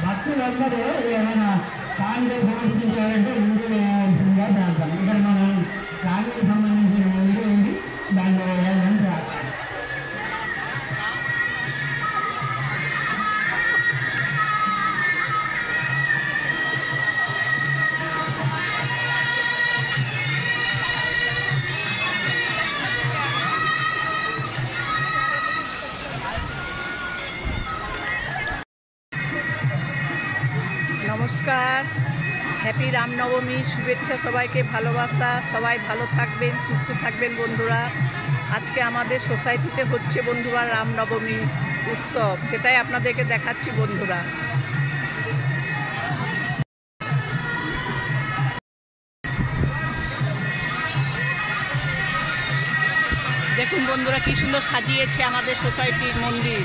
భక్తులందరూ ఏమైనా కాళ్ళకి సమర్పించారంటే ఇందులో వేయాల్సిందిగా ప్రార్థన. ఇక్కడ మనం కాళ్ళకి సంబంధించిన ముందు ఉంది, దాంట్లో వేయాలని ప్రార్థన. নমস্কার, হ্যাপি রামনবমী শুভেচ্ছা সবাইকে, ভালোবাসা। সবাই ভালো থাকবেন, সুস্থ থাকবেন বন্ধুরা। আজকে আমাদের সোসাইটিতে হচ্ছে বন্ধুরা রামনবমী উৎসব, সেটাই আপনাদেরকে দেখাচ্ছি বন্ধুরা। দেখুন বন্ধুরা কি সুন্দর সাজিয়েছে আমাদের সোসাইটির মন্দির,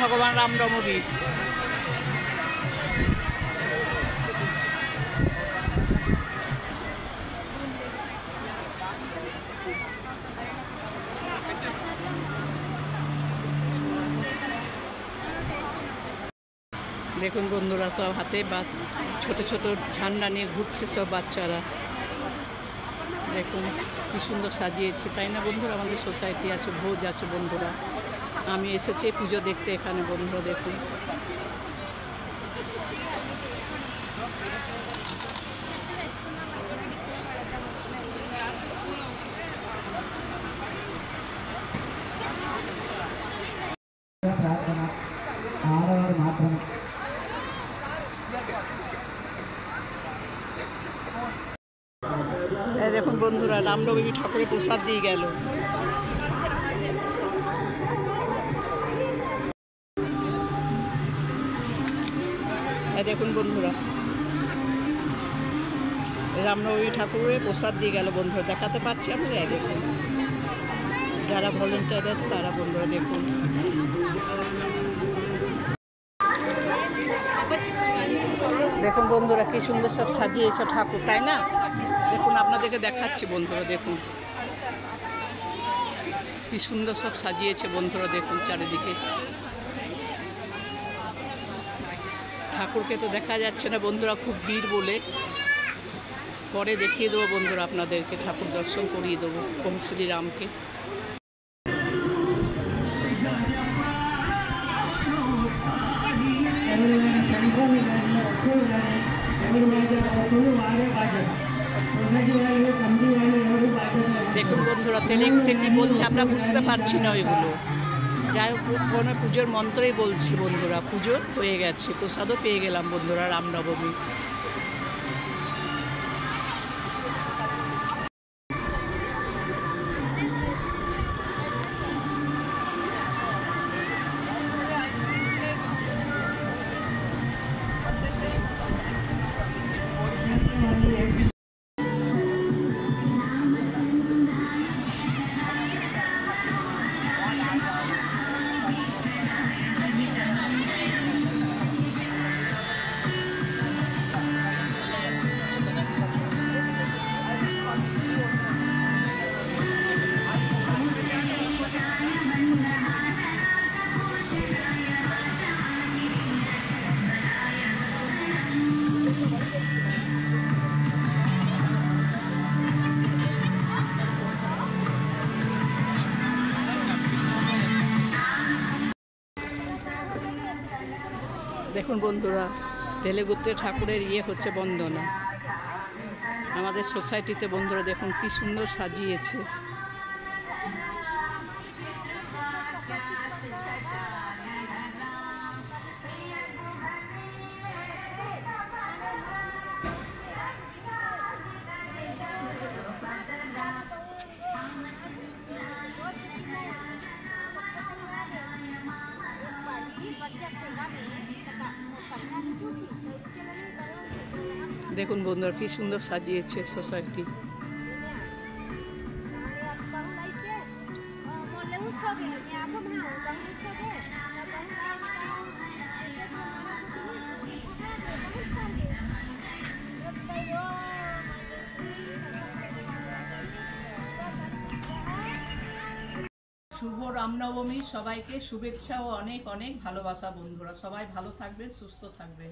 ভগবান রামনবমী। দেখুন বন্ধুরা সব হাতে বা ছোট ছোট ঝান্ডা নিয়ে ঘুরছে সব বাচ্চারা। দেখুন কি সুন্দর সাজিয়েছে, তাই না বন্ধুরা? আমাদের সোসাইটি আছে, ভোজ আছে বন্ধুরা। আমি এসেছি পুজো দেখতে এখানে বন্ধুরা। দেখুন দেখুন বন্ধুরা রামনবমী ঠাকুরের প্রসাদ দিয়ে গেল। দেখুন বন্ধুরা রামনবমী ঠাকুরের প্রসাদ দিয়ে গেল বন্ধুরা, দেখাতে পারছি আমরা। দেখুন যারা ভলেন্টিয়ার আছে তারা বন্ধুরা দেখুন। দেখুন বন্ধুরা কি সুন্দর সব সাজিয়েছে ঠাকুর, তাই না? দেখুন আপনাদেরকে দেখাচ্ছি বন্ধুরা। দেখুন কি সুন্দর সব সাজিয়েছে বন্ধুরা। দেখুন চারিদিকে ঠাকুরকে তো দেখা যাচ্ছে না বন্ধুরা, খুব ভিড় বলে। পরে দেখিয়ে দেবো বন্ধুরা আপনাদেরকে, ঠাকুর দর্শন করিয়ে দেবো প্রভু শ্রীরামকে। দেখুন বন্ধুরা তেলেগুতে কি বলছে আমরা বুঝতে পারছি না ওইগুলো। যাই হোক কোনো পুজোর মন্ত্রই বলছি বন্ধুরা। পুজো হয়ে গেছে, প্রসাদও পেয়ে গেলাম বন্ধুরা রামনবমী। দেখুন বন্ধুরা তেলেগুতে ঠাকুরের হচ্ছে বন্দনা আমাদের সোসাইটিতে বন্ধুরা। দেখুন কি সুন্দর সাজিয়েছে। দেখুন বন্ধুরা কি সুন্দর সাজিয়েছে সোসাইটি। শুভ রামনবমী, সবাইকে শুভেচ্ছা ও অনেক অনেক ভালোবাসা বন্ধুরা। সবাই ভালো থাকবে, সুস্থ থাকবে।